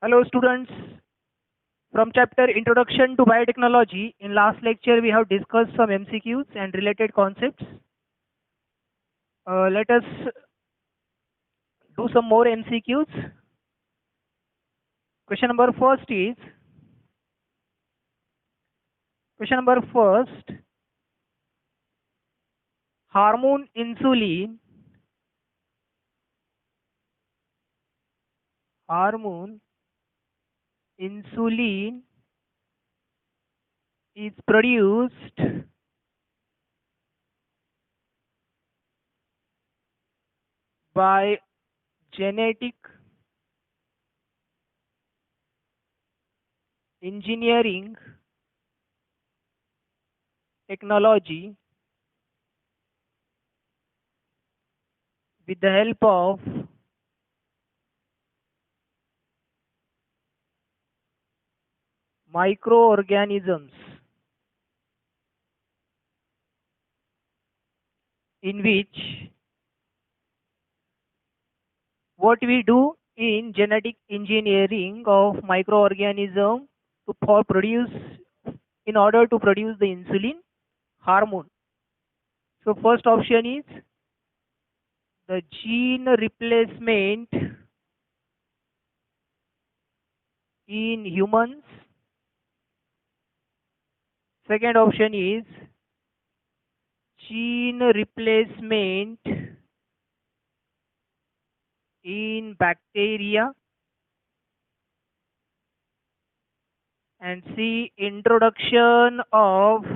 Hello students, from chapter Introduction to Biotechnology, in last lecture we have discussed some MCQs and related concepts. Let us do some more MCQs. Question number first, hormone insulin is produced by genetic engineering technology with the help of microorganisms, in which what we do in genetic engineering of microorganism in order to produce the insulin hormone. So first option is the gene replacement in humans. Second option is gene replacement in bacteria. And C, introduction of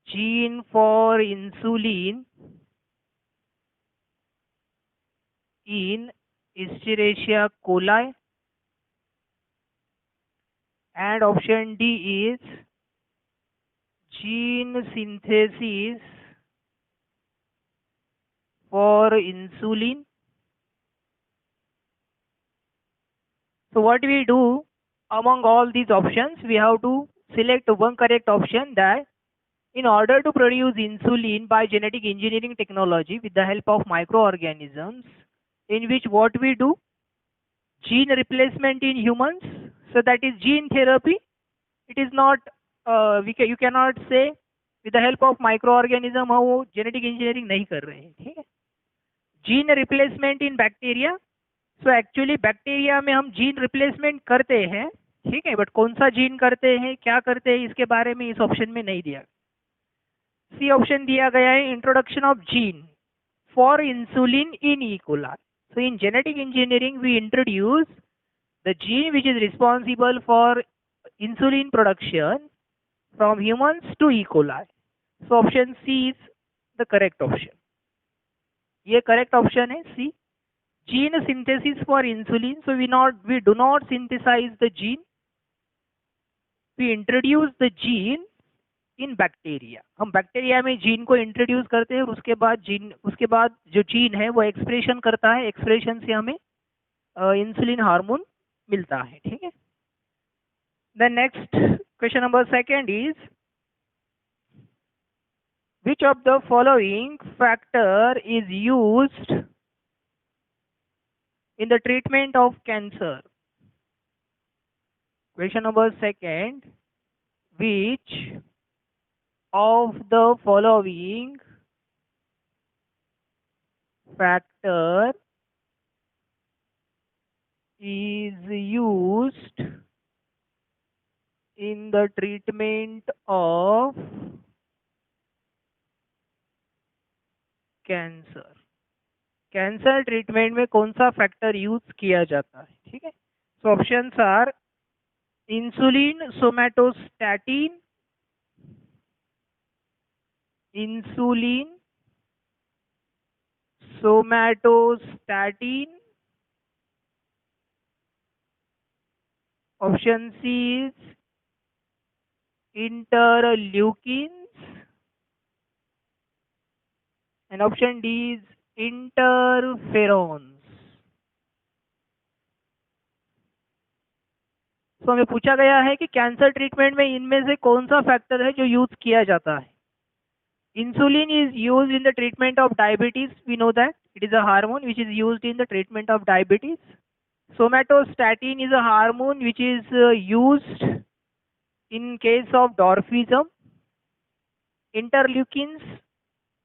gene for insulin in Escherichia coli. And option D is gene synthesis for insulin. So what we do among all these options, we have to select one correct option, that in order to produce insulin by genetic engineering technology with the help of microorganisms, in which what we do, gene replacement in humans, so that is gene therapy. It is not, you cannot say with the help of microorganism हम वो genetic engineering नहीं कर रहे हैं, ठीक है. Gene replacement in bacteria, so actually bacteria में हम जीन रिप्लेसमेंट करते हैं, ठीक है, बट कौन सा जीन करते हैं, क्या करते हैं, इसके बारे में इस ऑप्शन में नहीं दिया. सी ऑप्शन दिया गया है, introduction of gene for insulin in E coli. So in genetic engineering we introduce the gene which is responsible for insulin production from humans to E. coli. So option C is the correct option. ये correct option है C. Gene synthesis for insulin. So we do not synthesize the gene. We introduce the gene in bacteria. हम bacteria में gene को introduce करते हैं और उसके बाद जो जीन है वो एक्सप्रेशन करता है. एक्सप्रेशन से हमें इंसुलिन हार्मोन मिलता है, ठीक है. The next question number second is, which of the following factor is used in the treatment of cancer? Question number second, which of the following factor is used in the treatment of cancer. Cancer treatment में कौन सा factor use किया जाता है, ठीक है. So options are insulin somatostatin, option C is interleukins, and option D is interferons. तो हमें पूछा गया है कि कैंसर ट्रीटमेंट में इनमें से कौन सा फैक्टर है जो यूज किया जाता है. Insulin is use in the treatment of diabetes, we know that It is a hormone which is used in the treatment of diabetes. Somatostatin is a hormone which is used in case of dwarfism. Interleukins.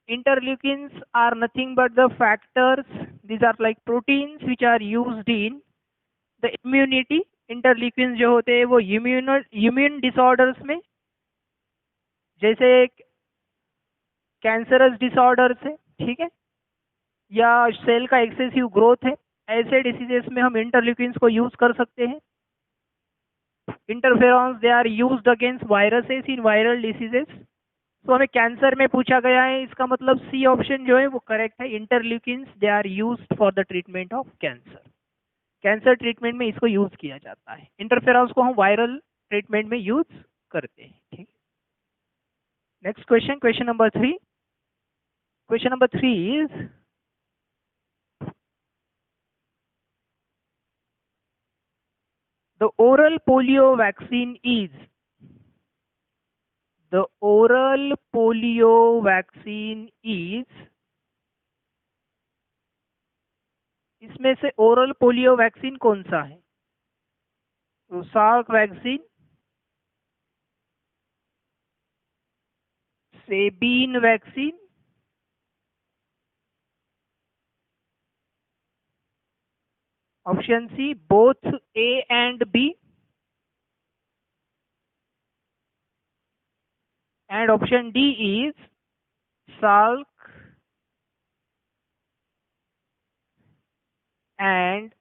Interleukins are nothing but the factors. These are like proteins which are used in the immunity. Interleukins जो होते हैं वो immune disorders में, जैसे cancerous disorders है, ठीक है, या सेल का एक्सेसिव ग्रोथ है, ऐसे डिसीजेस में हम इंटरल्यूकिन्स को यूज कर सकते हैं. Interferons they are used against viruses in viral diseases. तो हमें कैंसर में पूछा गया है, इसका मतलब सी ऑप्शन जो है वो करेक्ट है. Interleukins they are used for the treatment of cancer. Cancer treatment में इसको यूज किया जाता है. इंटरफेरॉन्स को हम वायरल ट्रीटमेंट में यूज करते हैं. ठीक. Next question, question number 3. Question number 3 is the oral polio vaccine is इसमें से ओरल पोलियो वैक्सीन कौन सा है? तो Salk vaccine, Sabin vaccine, option C both A and B, and option D is Salk and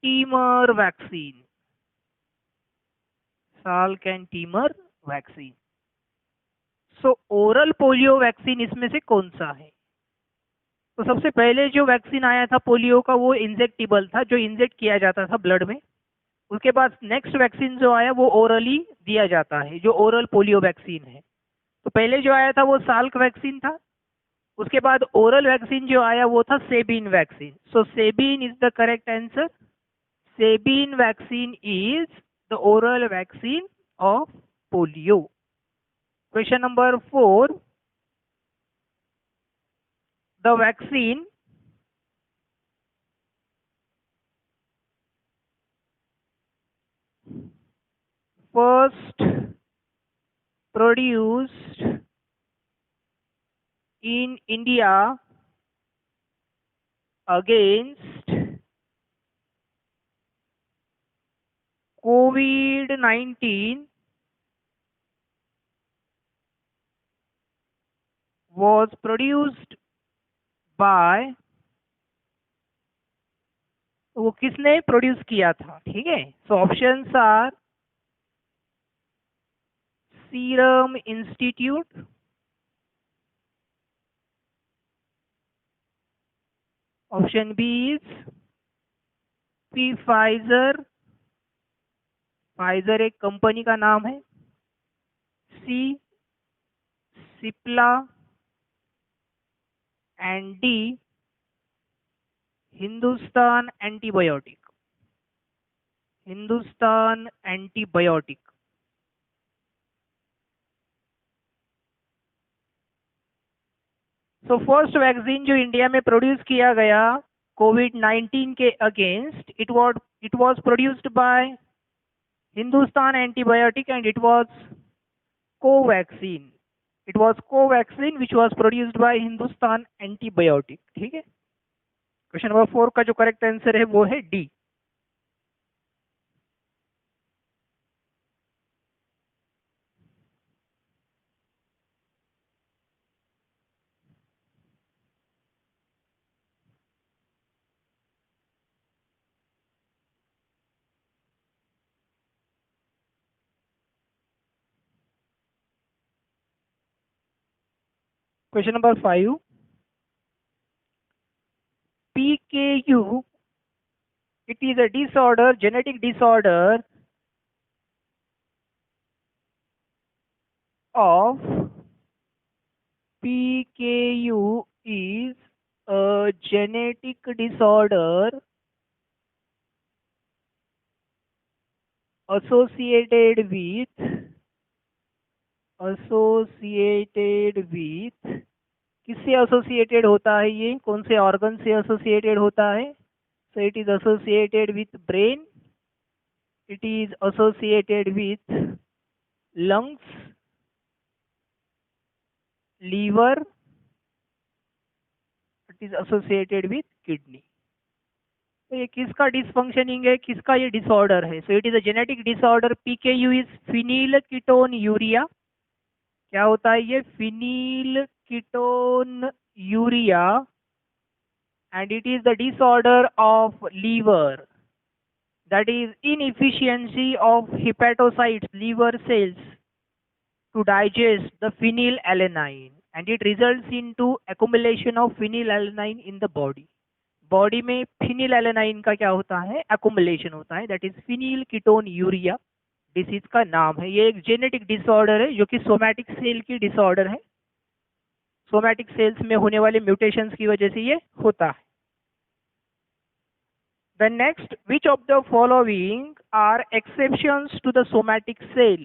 Timor vaccine. Salk and Timor vaccine. So oral polio vaccine इसमें से कौन सा है? तो सबसे पहले जो वैक्सीन आया था पोलियो का वो इंजेक्टेबल था, जो इंजेक्ट किया जाता था ब्लड में. उसके बाद नेक्स्ट वैक्सीन जो आया वो ओरली दिया जाता है, जो ओरल पोलियो वैक्सीन है. तो पहले जो आया था वो साल्क वैक्सीन था. उसके बाद ओरल वैक्सीन जो आया वो था सेबीन vaccine. So सेबीन is the correct answer. सेबीन vaccine is the oral vaccine of polio. Question number 4. The vaccine first produced in India against COVID-19 was produced by, वो किसने प्रोड्यूस किया था? ठीक है. So options are Serum Institute, option B is Pfizer, Pfizer एक company का नाम है, C Cipla, and D Hindustan Antibiotic. Hindustan Antibiotic. So first vaccine जो इंडिया में प्रोड्यूस किया गया कोविड-19 के against, it was produced by Hindustan Antibiotic and it was Covaxin. It was Covaxin which was produced by Hindustan Antibiotic. ठीक है. क्वेश्चन नंबर 4 का जो करेक्ट आंसर है वो है D. Question number 5. PKU, it is a disorder, genetic disorder of PKU is a genetic disorder associated with किससे associated होता है, ये कौन से ऑर्गन से एसोसिएटेड होता है? So it is associated with brain, it is associated with lungs, liver, it is associated with kidney. तो ये किसका डिसफंक्शनिंग है, किसका ये डिसऑर्डर है? So it is a genetic disorder. PKU is phenylketonuria. क्या होता है ये? Phenylketonuria, and it is the disorder of liver, that is inefficiency of hepatocytes, liver cells, to digest the phenylalanine, and it results into accumulation of phenylalanine in the body. Body में फिनिलएलेनाइन का क्या होता है? Accumulation होता है, that is फिनील ketone urea disease का नाम है। ये एक जेनेटिक डिसऑर्डर है जो कि सोमैटिक सेल की डिसऑर्डर है। सोमैटिक सेल्स में होने वाले म्यूटेशंस की वजह से ये होता है। The next, which of the following are exceptions to the somatic cell?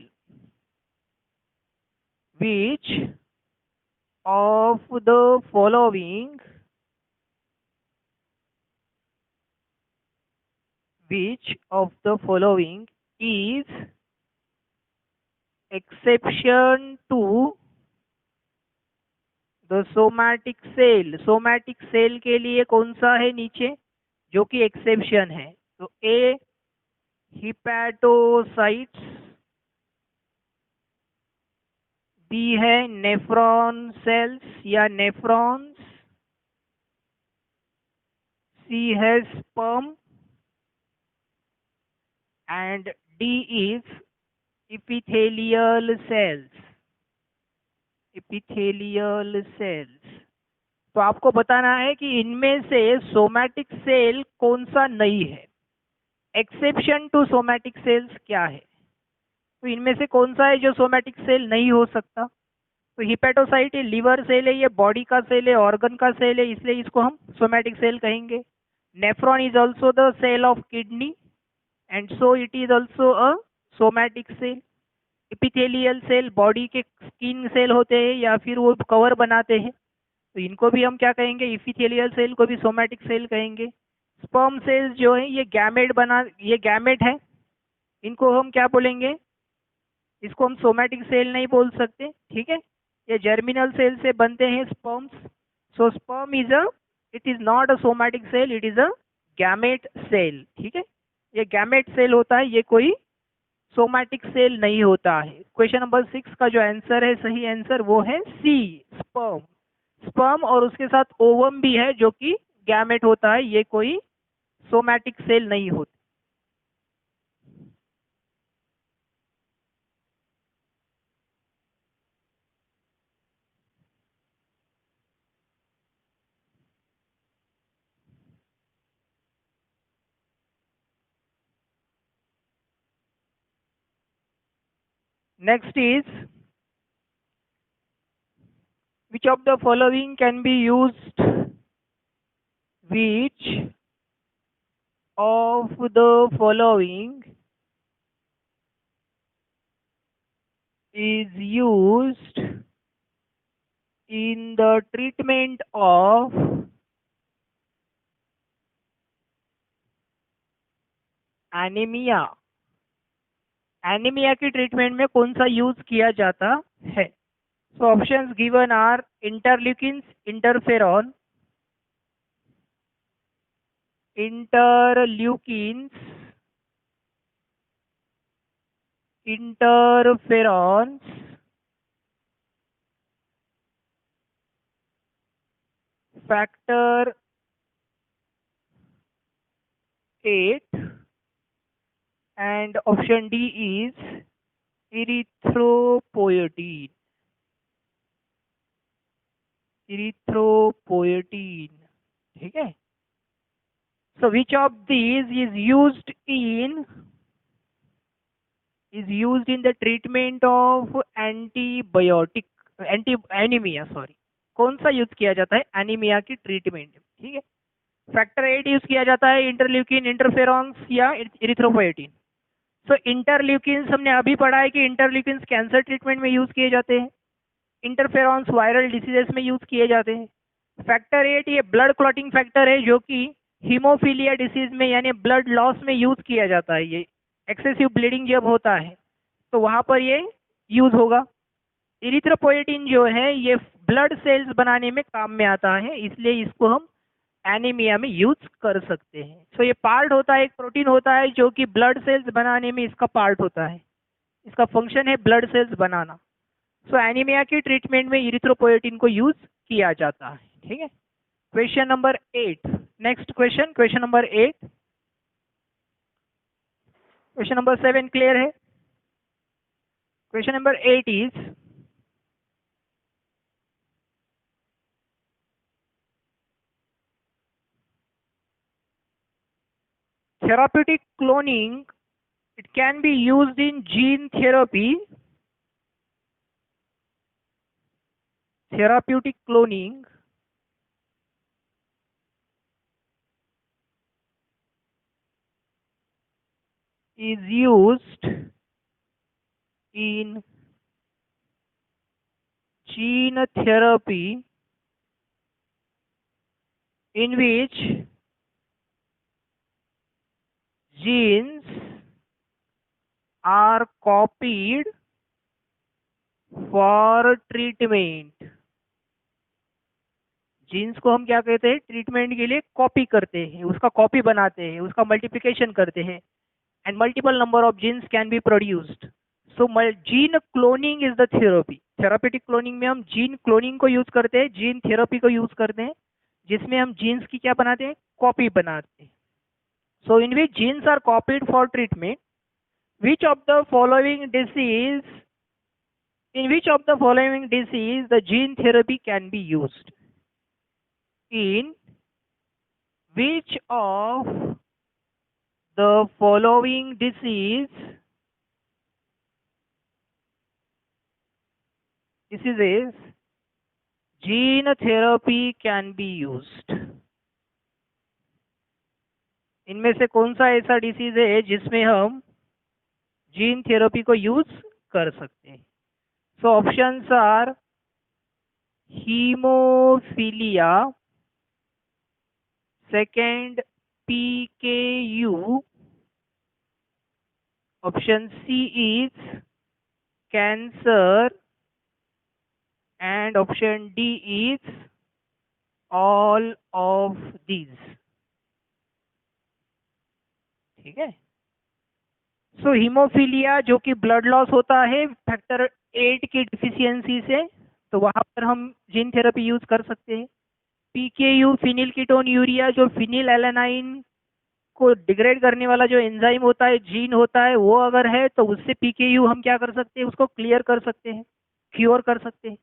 Which of the following is exception to the somatic cell? somatic cell के लिए कौन सा है नीचे जो कि एक्सेप्शन है? तो ए हिपैटोसाइट्स, बी है नेफ्रॉन सेल्स या नेफ्रॉन्स, सी है sperm, and D is epithelial cells. Epithelial cells. तो आपको बताना है कि इनमें से सोमैटिक सेल कौन सा नहीं है। एक्सेप्शन टू सोमैटिक सेल्स क्या है? तो इनमें से कौन सा है जो सोमैटिक सेल नहीं हो सकता? तो हिपेटोसाइट लीवर सेल है, ये बॉडी का सेल है, ऑर्गन का सेल है, इसलिए इसको हम सोमैटिक सेल कहेंगे। Nephron is also the cell of kidney and so it is also a somatic cell. Epithelial cell body के स्किन सेल होते हैं या फिर वो कवर बनाते हैं, तो इनको भी हम क्या कहेंगे? इपिथेलियल सेल को भी सोमैटिक सेल कहेंगे। स्पर्म सेल्स जो है ये गैमेट है, इनको हम क्या बोलेंगे? इसको हम सोमैटिक सेल नहीं बोल सकते, ठीक है। ये जर्मिनल सेल से बनते हैं sperms. So sperm it is not a somatic cell, it is a gamete cell, ठीक है। ये गैमेट सेल होता है, ये कोई सोमैटिक सेल नहीं होता है। क्वेश्चन नंबर 6 का जो आंसर है, सही आंसर वो है सी, स्पर्म। स्पर्म और उसके साथ ओवम भी है जो कि गैमेट होता है, ये कोई सोमैटिक सेल नहीं होता। Next is, which of the following can be used? Which of the following is used in the treatment of anaemia? Anaemia की ट्रीटमेंट में कौन सा यूज किया जाता है? So options given are interleukins, interferon, interleukins, interferons, factor 8, and option D is erythropoietin. erythropoietin, ठीक है। So which of these is used in the treatment of anaemia, sorry, कौन सा यूज किया जाता है एनीमिया की ट्रीटमेंट? ठीक है, फैक्टर 8 यूज किया जाता है, इंटरल्यूकिन, इंटरफेरॉन्स या इरिथ्रोपोएटिन। सो इंटरल्यूकिन हमने अभी पढ़ा है कि इंटरल्यूकिन कैंसर ट्रीटमेंट में यूज किए जाते हैं। इंटरफेरॉन्स वायरल डिसीजेस में यूज किए जाते हैं। फैक्टर 8 ये ब्लड क्लॉटिंग फैक्टर है जो कि हीमोफीलिया डिसीज में यानी ब्लड लॉस में यूज किया जाता है। ये एक्सेसिव ब्लीडिंग जब होता है तो वहां पर ये यूज होगा। इरिथ्रोपोएटिन जो है ये ब्लड सेल्स बनाने में काम में आता है, इसलिए इसको हम एनीमिया में यूज कर सकते हैं। सो ये पार्ट होता है, एक प्रोटीन होता है जो कि ब्लड सेल्स बनाने में इसका पार्ट होता है, इसका फंक्शन है ब्लड सेल्स बनाना। सो एनीमिया की ट्रीटमेंट में इरिथ्रोपोएटिन को यूज किया जाता है। ठीक है। Question number 8, next question, question number 8। Question number 7 clear है। Question number 8 is therapeutic cloning. It can be used in gene therapy. Therapeutic cloning is used in gene therapy in which genes are copied for treatment. Genes को हम क्या कहते हैं, treatment के लिए copy करते हैं, उसका कॉपी बनाते हैं, उसका मल्टीप्लिकेशन करते हैं, and multiple number of genes can be produced. So gene cloning is the therapy. Therapeutic cloning में हम जीन क्लोनिंग को यूज करते हैं, जीन थेरेपी को यूज करते हैं, जिसमें हम जीन्स की क्या बनाते हैं, कॉपी बनाते हैं। So in which genes are copied for treatment, which of the following disease, in which of the following disease the gene therapy can be used? In which of the following diseases gene therapy can be used? इनमें से कौन सा ऐसा disease है जिसमें हम gene therapy को use कर सकते हैं? So options are haemophilia, second PKU, option C is cancer, and option D is all of these. ठीक है। सो हीमोफीलिया जो कि ब्लड लॉस होता है फैक्टर 8 की डिफिशियंसी से, तो वहां पर हम जीन थेरेपी यूज कर सकते हैं। PKU फिनिल कीटोन यूरिया जो फिनिल एलेनाइन को डिग्रेड करने वाला जो एंजाइम होता है, जीन होता है, वो अगर है तो उससे PKU हम क्या कर सकते हैं, उसको क्लियर कर सकते हैं, क्योर कर सकते हैं।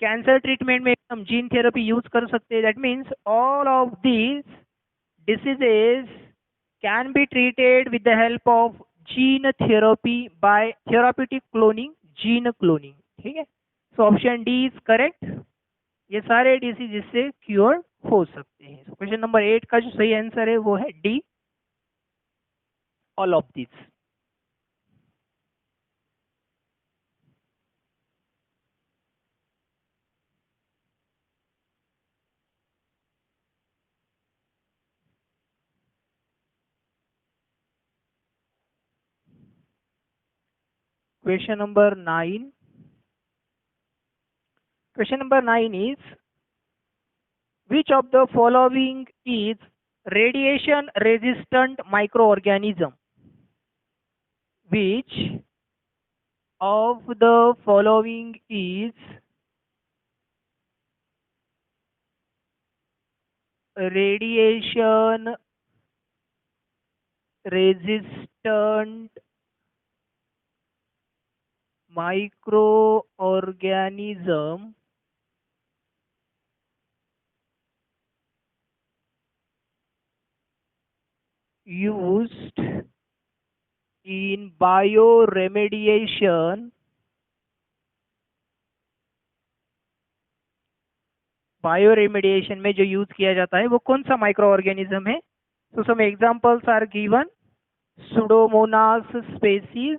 कैंसर ट्रीटमेंट में हम जीन थेरेपी यूज कर सकते हैं। That means all of these diseases can be treated with the help of gene therapy by therapeutic cloning, gene cloning. ठीक है। So option D is correct. ये सारे डिसीज इससे क्योर हो सकते हैं। क्वेश्चन नंबर 8 का जो सही आंसर है वो है D, all of this. Question number 9. Question number 9 is, which of the following is radiation resistant microorganism? Which of the following is radiation resistant microorganism used in bioremediation? Bioremediation में जो use किया जाता है वो कौन सा माइक्रो ऑर्गेनिज्म है? तो some examples are given, pseudomonas species,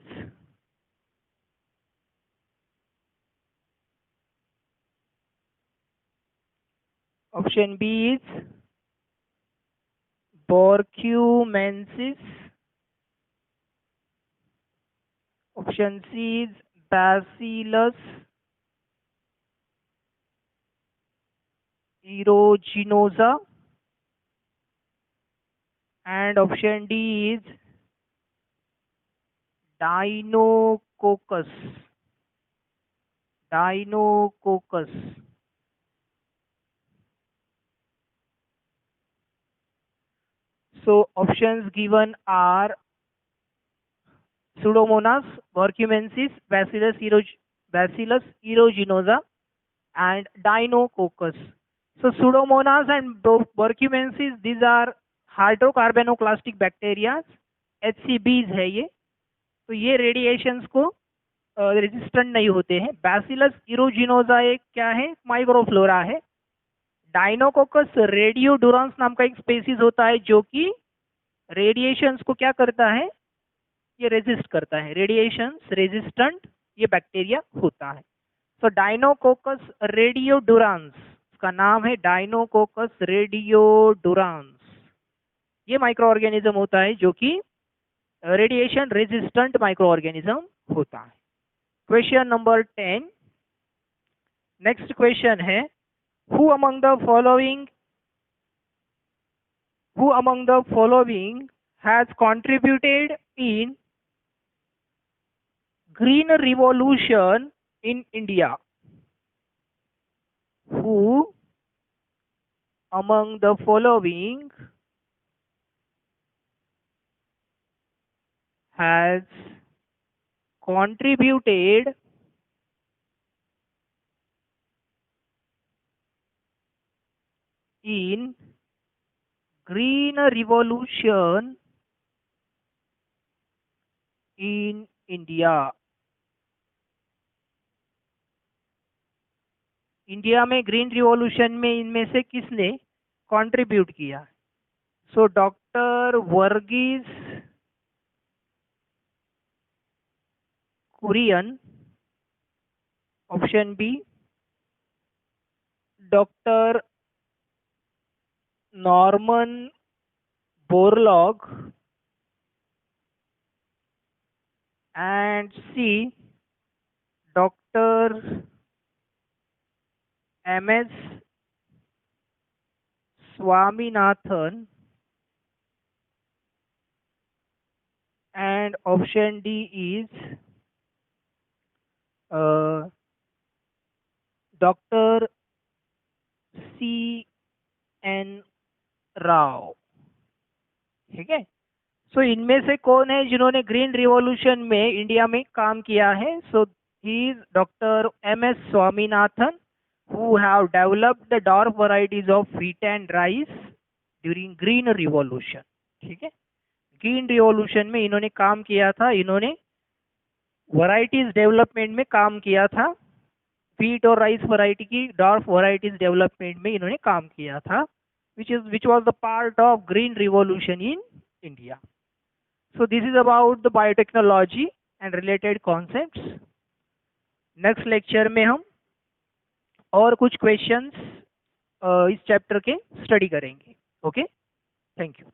Option B is Borcumensis. Option C is Bacillus aeruginosa. And option D is Deinococcus. Deinococcus. So options given are Pseudomonas, Borcumensis, Bacillus aeruginosa, and Deinococcus. So Pseudomonas and Borcumensis, these are hydrocarbonoclastic bacteria, HCBs है ये. तो ये radiations को resistant नहीं होते हैं. Bacillus इरोजिनोजा एक क्या है, माइक्रोफ्लोरा है. डाइनोकोकस रेडियोडुरांस नाम का एक स्पीसीज होता है जो कि रेडिएशंस को क्या करता है, ये रेजिस्ट करता है. रेडिएशंस रेजिस्टेंट ये बैक्टीरिया होता है. तो डाइनोकोकस रेडियोडुरांस, इसका नाम है डाइनोकोकस रेडियोडुरांस. ये माइक्रो ऑर्गेनिज्म होता है जो कि रेडिएशन रेजिस्टेंट माइक्रो ऑर्गेनिज्म होता है. Question number 10. नेक्स्ट क्वेश्चन है, who among the following has contributed in green revolution in India? Who among the following has contributed in green revolution in India? India में green revolution में इनमें से किसने contribute किया? So doctor Verghese Kurien. Option B doctor Norman Borlaug. And C doctor MS Swaminathan. And option D is Dr. C.N. Rao. ठीक है. सो इनमें से कौन है जिन्होंने ग्रीन रिवॉल्यूशन में इंडिया में काम किया है? So he is doctor MS Swaminathan, who have developed the dwarf varieties of wheat and rice during green revolution. ठीक है. ग्रीन रिवॉल्यूशन में इन्होंने काम किया था. इन्होंने वैरायटीज डेवलपमेंट में काम किया था. व्हीट और राइस वैरायटी की डॉर्फ वैरायटीज डेवलपमेंट में इन्होंने काम किया था, which was the part of green revolution in India. So this is about the biotechnology and related concepts. Next lecture में हम और कुछ क्वेश्चंस इस चैप्टर के स्टडी करेंगे. Okay, thank you.